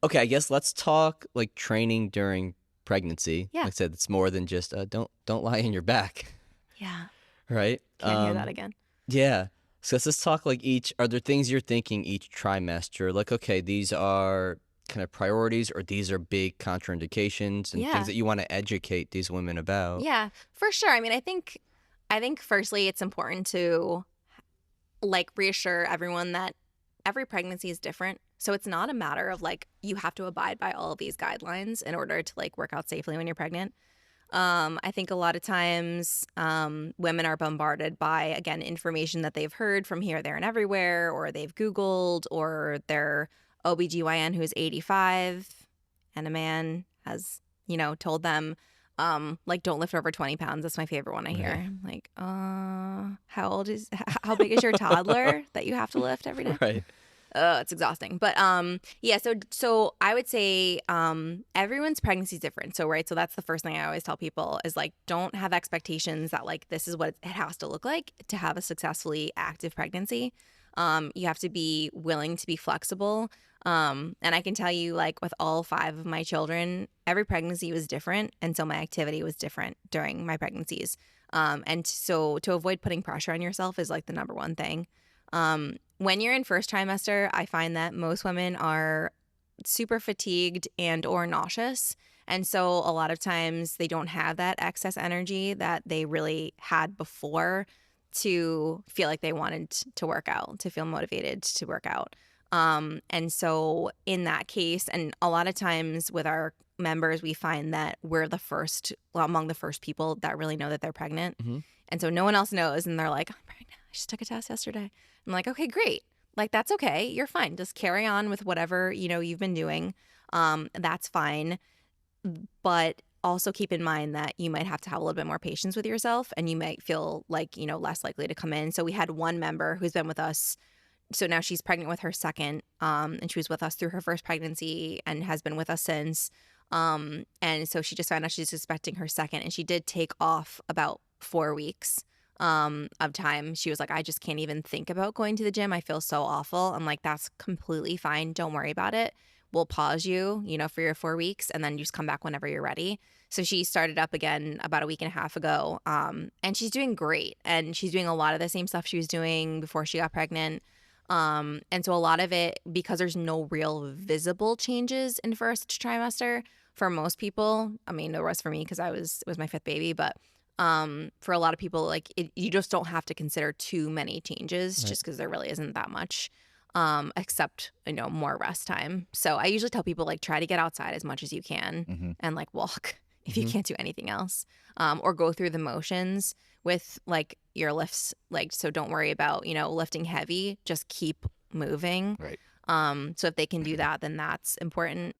Okay, I guess let's talk like training during pregnancy. Yeah. Like I said, it's more than just don't lie on your back, Yeah. right? Can't hear that again. Yeah. So let's just talk like each. Are there things you're thinking each trimester? Like, okay, these are kind of priorities, or these are big contraindications and things Yeah. that you want to educate these women about. Yeah, for sure. I mean, I think firstly it's important to like reassure everyone that every pregnancy is different. So it's not a matter of like you have to abide by all of these guidelines in order to like work out safely when you're pregnant. I think a lot of times women are bombarded by, again, information that they've heard from here, there, and everywhere, or they've Googled, or their OBGYN who's 85 and a man has, told them, like, don't lift over 20 pounds. That's my favorite one I hear. Right. I'm like, how big is your toddler that you have to lift every day? Right. It's exhausting. But yeah, so I would say everyone's pregnancy is different. So right, so that's the first thing I always tell people is like don't have expectations that like this is what it has to look like to have a successfully active pregnancy. You have to be willing to be flexible. And I can tell you, like with all 5 of my children, every pregnancy was different, and so my activity was different during my pregnancies. And so to avoid putting pressure on yourself is like the number one thing. When you're in first trimester, I find that most women are super fatigued and or nauseous. And so a lot of times they don't have that excess energy that they really had before to feel like they wanted to work out, to feel motivated to work out. And so in that case, and a lot of times with our members, we find that we're among the first people that really know that they're pregnant. Hmm. And so no one else knows. And they're like, I'm pregnant. I just took a test yesterday. I'm like, okay, great. Like, that's okay. You're fine. Just carry on with whatever, you've been doing. That's fine. But also keep in mind that you might have to have a little bit more patience with yourself and you might feel like, less likely to come in. So we had one member who's been with us. So now she's pregnant with her second. And she was with us through her first pregnancy and has been with us since. And so she just found out she's expecting her second. And she did take off about 4 weeks of time. She was like, I just can't even think about going to the gym. I feel so awful. I'm like, that's completely fine. Don't worry about it. We'll pause you, for your 4 weeks and then you just come back whenever you're ready. So she started up again about a week and a half ago. And she's doing great. And she's doing a lot of the same stuff she was doing before she got pregnant. And so a lot of it, because there's no real visible changes in first trimester for most people. I mean, there was for me because it was my 5th baby, but for a lot of people, like you just don't have to consider too many changes Right. just because there really isn't that much, except, more rest time. So I usually tell people like try to get outside as much as you can Hmm. and like walk if you Hmm. can't do anything else, or go through the motions with like your lifts. Like, so don't worry about, lifting heavy, just keep moving. Right. So if they can do that, then that's important.